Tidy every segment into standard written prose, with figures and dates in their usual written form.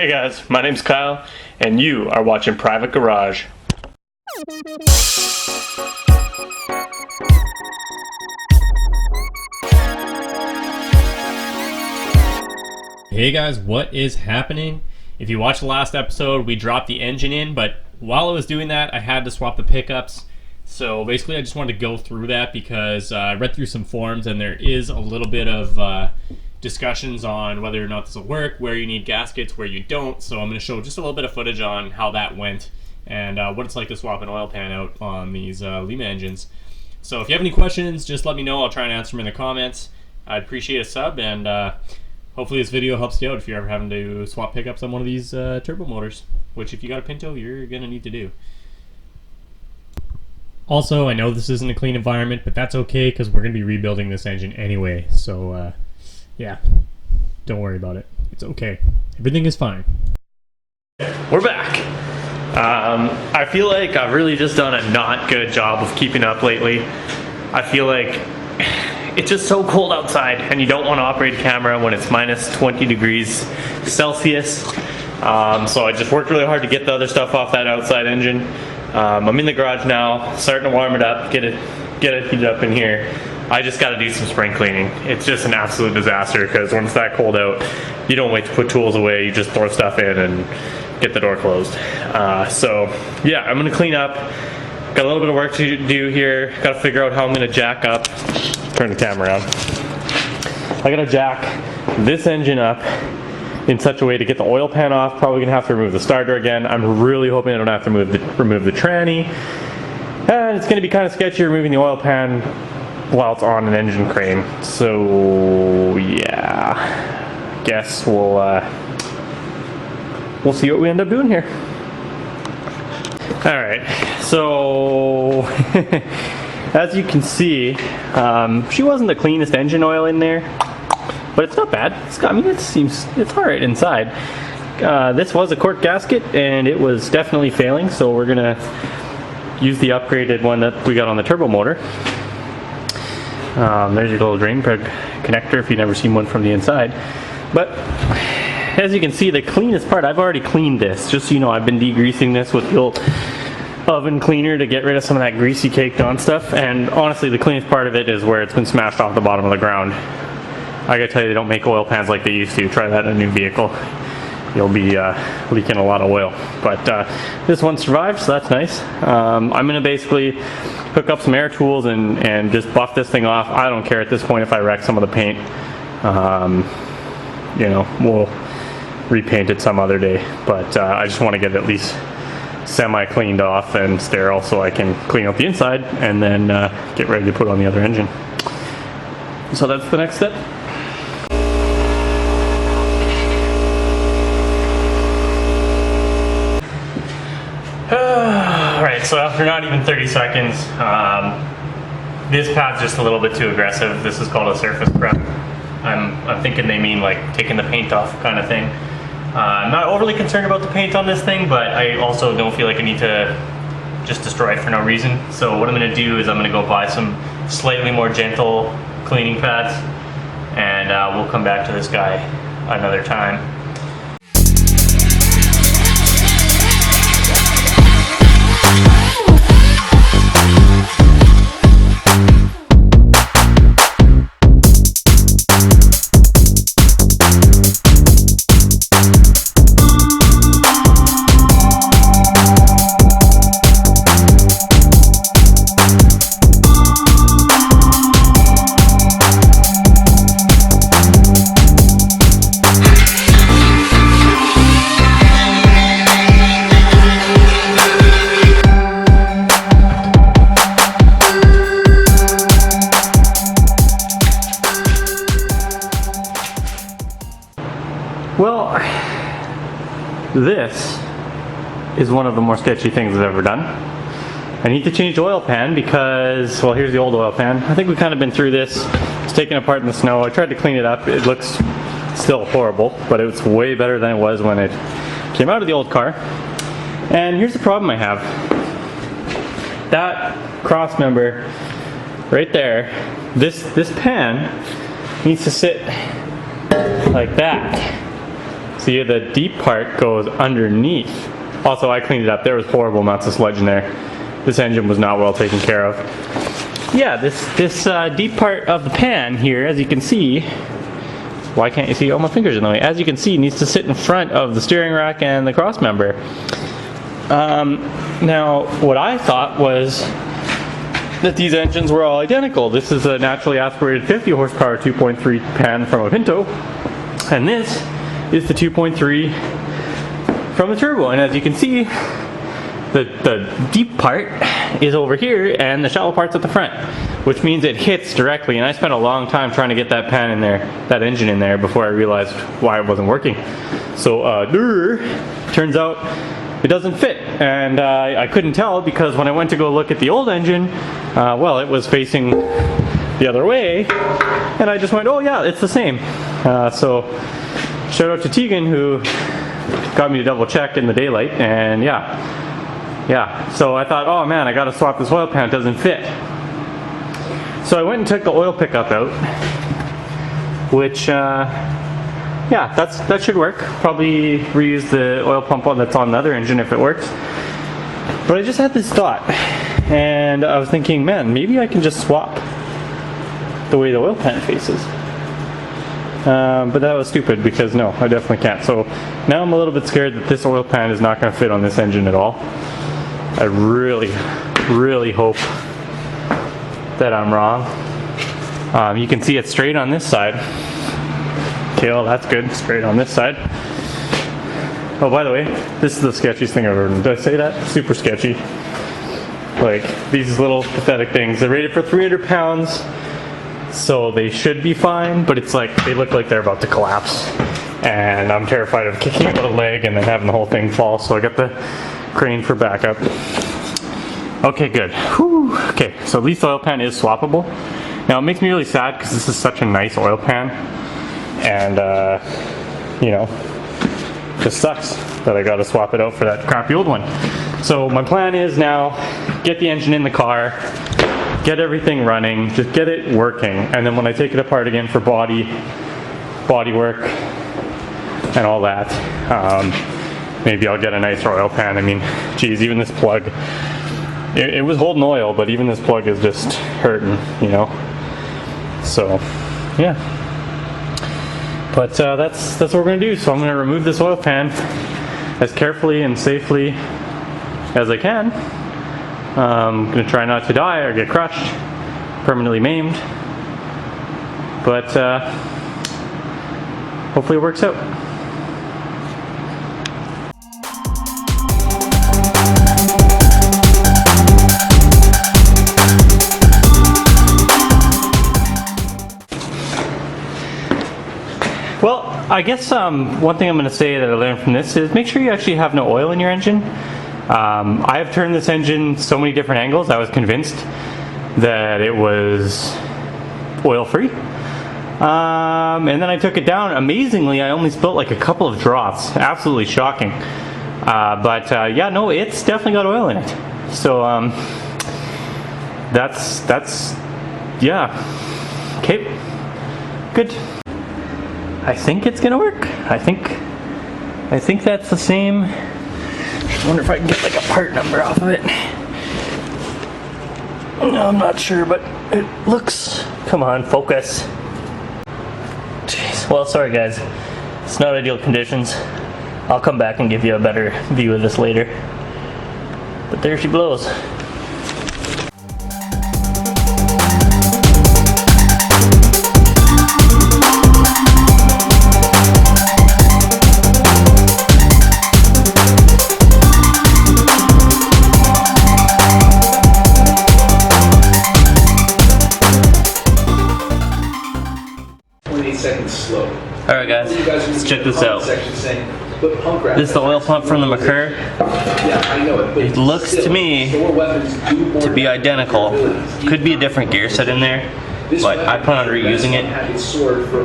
Hey guys, my name's Kyle, and you are watching Private Garage. Hey guys, what is happening? If you watched the last episode, we dropped the engine in, but while I was doing that, I had to swap the pickups. So basically, I just wanted to go through that because I read through some forums and there is a little bit of discussions on whether or not this will work, where you need gaskets, where you don't. So I'm going to show just a little bit of footage on how that went and what it's like to swap an oil pan out on these Lima engines. So if you have any questions, just let me know. I'll try and answer them in the comments. I'd appreciate a sub, and hopefully this video helps you out if you're ever having to swap pickups on one of these turbo motors, which if you got a Pinto, you're going to need to do. Also, I know this isn't a clean environment, but that's okay because we're going to be rebuilding this engine anyway. So, yeah, don't worry about it. It's okay. Everything is fine. We're back. I feel like I've really just done a not good job of keeping up lately. I feel like it's just so cold outside and you don't want to operate a camera when it's minus 20 degrees Celsius. So I just worked really hard to get the other stuff off that outside engine. I'm in the garage now, starting to warm it up, get it heated up in here. I just got to do some spring cleaning. It's just an absolute disaster because when it's that cold out, you don't wait to put tools away, you just throw stuff in and get the door closed. So yeah, I'm going to clean up. Got a little bit of work to do here. Got to figure out how I'm going to jack up. Turn the camera around. I got to jack this engine up in such a way to get the oil pan off. Probably going to have to remove the starter again. I'm really hoping I don't have to remove the tranny. And it's going to be kind of sketchy removing the oil pan while it's on an engine crane. So yeah, guess we'll see what we end up doing here. All right, so as you can see, she wasn't the cleanest engine oil in there, but it's not bad. It's all right inside. This was a cork gasket, and it was definitely failing, so we're gonna use the upgraded one that we got on the turbo motor. There's your little drain plug connector if you've never seen one from the inside. But as you can see, the cleanest part, I've already cleaned this. Just so you know, I've been degreasing this with the old oven cleaner to get rid of some of that greasy caked on stuff. And honestly, the cleanest part of it is where it's been smashed off the bottom of the ground. I gotta tell you, they don't make oil pans like they used to. Try that in a new vehicle. You'll be leaking a lot of oil. But this one survived, so that's nice. I'm gonna basically hook up some air tools and just buff this thing off. I don't care at this point if I wreck some of the paint. You know, we'll repaint it some other day. But I just want to get it at least semi-cleaned off and sterile so I can clean up the inside and then get ready to put on the other engine. So that's the next step. Alright, so after not even 30 seconds, this pad's just a little bit too aggressive. This is called a surface prep. I'm thinking they mean like taking the paint off kind of thing. I'm not overly concerned about the paint on this thing, but I also don't feel like I need to just destroy it for no reason. So what I'm going to do is I'm going to go buy some slightly more gentle cleaning pads, and we'll come back to this guy another time. Well, this is one of the more sketchy things I've ever done. I need to change the oil pan because, well, here's the old oil pan. I think we've kind of been through this. It's taken apart in the snow. I tried to clean it up. It looks still horrible, but it's way better than it was when it came out of the old car. And here's the problem I have. That cross member right there, this pan needs to sit like that. See, the deep part goes underneath. Also, I cleaned it up. There was horrible amounts of sludge in there. This engine was not well taken care of. Yeah, this deep part of the pan here, as you can see, why can't you see? All my fingers in the way. As you can see, needs to sit in front of the steering rack and the cross member. Now, what I thought was that these engines were all identical. This is a naturally aspirated 50 horsepower 2.3 pan from a Pinto, and this is the 2.3 from the turbo. And as you can see, the deep part is over here and the shallow part's at the front, which means it hits directly. And I spent a long time trying to get that pan in there, that engine in there, before I realized why it wasn't working. So turns out it doesn't fit, and I couldn't tell because when I went to go look at the old engine, well, it was facing the other way, and I just went, oh yeah, it's the same. So shout out to Tegan, who got me to double check in the daylight, and yeah. So I thought, oh man, I gotta swap this oil pan, it doesn't fit. So I went and took the oil pickup out, which yeah, that should work. Probably reuse the oil pump that's on the other engine if it works. But I just had this thought, and I was thinking, man, maybe I can just swap the way the oil pan faces. But that was stupid because no, I definitely can't. So now I'm a little bit scared that this oil pan is not going to fit on this engine at all. I really hope that I'm wrong. You can see it straight on this side. Okay, well that's good, straight on this side. Oh, by the way, this is the sketchiest thing I've ever done. Did I say that? Super sketchy. Like, these little pathetic things. They're rated for 300 pounds, so they should be fine, but it's like, they look like they're about to collapse. And I'm terrified of kicking out a leg and then having the whole thing fall, so I got the crane for backup. Okay, good. Whew. Okay, so at least the oil pan is swappable. Now, it makes me really sad because this is such a nice oil pan. And, you know, just sucks that I gotta swap it out for that crappy old one. So my plan is now, get the engine in the car, get everything running, just get it working, and then when I take it apart again for body work and all that, maybe I'll get a nicer oil pan. I mean, geez, even this plug, it was holding oil, but even this plug is just hurting, you know. So, yeah. But that's what we're gonna do. So I'm gonna remove this oil pan as carefully and safely as I can. I'm gonna try not to die or get crushed, permanently maimed. But hopefully it works out. Well, I guess one thing I'm going to say that I learned from this is make sure you actually have no oil in your engine. I have turned this engine so many different angles, I was convinced that it was oil free. And then I took it down. Amazingly, I only spilt like a couple of drops. Absolutely shocking. But yeah, no, it's definitely got oil in it. So that's yeah. Okay, good. I think it's gonna work. I think that's the same. I wonder if I can get like a part number off of it. No, I'm not sure, but it looks. Come on, focus. Jeez. Well, sorry guys. It's not ideal conditions. I'll come back and give you a better view of this later. But there she blows. Slow. Alright guys, let's check this out. This is the oil pump from the McCurr. It looks to me to be identical. Could be a different gear set in there, but I plan on reusing it.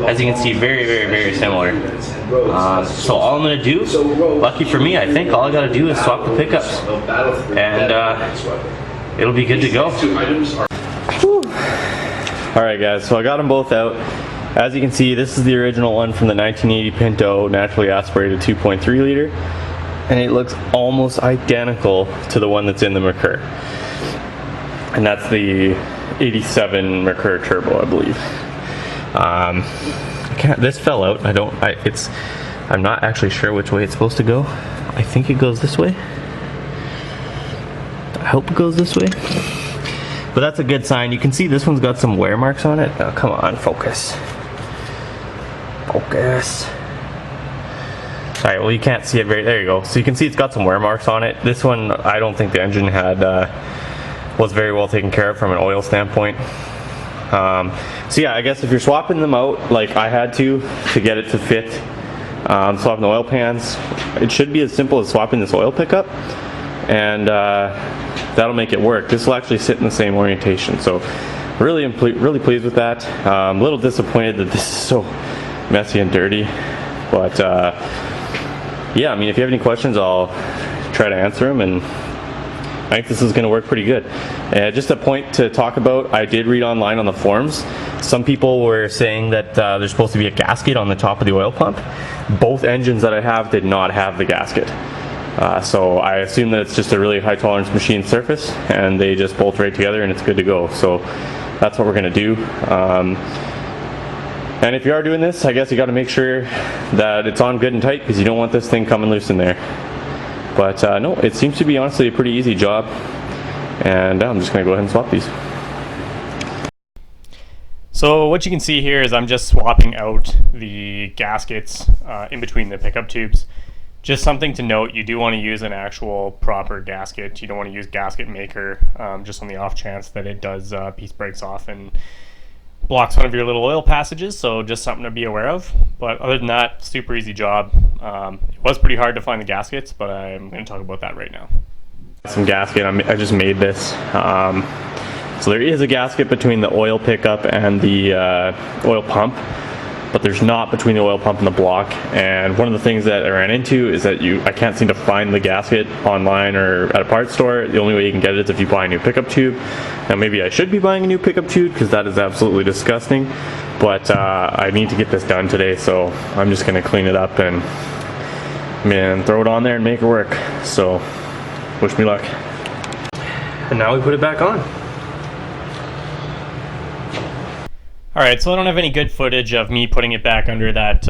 As you can see, very similar. So all I'm going to do, lucky for me, I think all I got to do is swap the pickups. And it'll be good to go. Alright guys, so I got them both out. As you can see, this is the original one from the 1980 Pinto naturally aspirated 2.3 liter, and it looks almost identical to the one that's in the Merkur, and that's the 87 Merkur turbo, I believe. This fell out. I'm not actually sure which way it's supposed to go. I think it goes this way. I hope it goes this way. But that's a good sign. You can see this one's got some wear marks on it. Oh, come on, focus. Focus. Alright, well you can't see it very, there you go. So you can see it's got some wear marks on it. This one, I don't think the engine was very well taken care of from an oil standpoint. So yeah, I guess if you're swapping them out, like I had to get it to fit, swapping the oil pans, it should be as simple as swapping this oil pickup, and that'll make it work. This will actually sit in the same orientation, so really pleased with that. I'm a little disappointed that this is so messy and dirty, but yeah, I mean, if you have any questions, I'll try to answer them, and I think this is going to work pretty good. Just a point to talk about, I did read online on the forums, some people were saying that there's supposed to be a gasket on the top of the oil pump. Both engines that I have did not have the gasket. So I assume that it's just a really high tolerance machine surface, and they just bolt right together and it's good to go. So that's what we're going to do. And if you are doing this, I guess you got to make sure that it's on good and tight, because you don't want this thing coming loose in there. But no, it seems to be honestly a pretty easy job, and I'm just going to go ahead and swap these. So what you can see here is I'm just swapping out the gaskets in between the pickup tubes. Just something to note, you do want to use an actual proper gasket. You don't want to use gasket maker just on the off chance that it does piece breaks off and blocks one of your little oil passages, so just something to be aware of. But other than that, super easy job. It was pretty hard to find the gaskets, but I'm going to talk about that right now. Some gasket, I just made this. So there is a gasket between the oil pickup and the oil pump, but there's not between the oil pump and the block. And one of the things that I ran into is that I can't seem to find the gasket online or at a parts store. The only way you can get it is if you buy a new pickup tube. Now maybe I should be buying a new pickup tube, because that is absolutely disgusting, but I need to get this done today, so I'm just going to clean it up and throw it on there and make it work. So wish me luck. And now we put it back on. Alright, so I don't have any good footage of me putting it back under that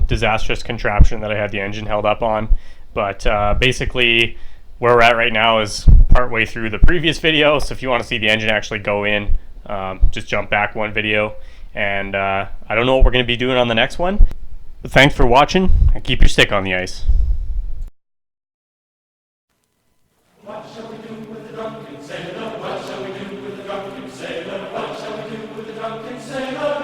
disastrous contraption that I had the engine held up on, but basically where we're at right now is partway through the previous video, so if you want to see the engine actually go in, just jump back one video, and I don't know what we're going to be doing on the next one, but thanks for watching, and keep your stick on the ice. What shall we do with the drunken sailor? What shall we do with the drunken sailor? What shall we do with the drunken sailor?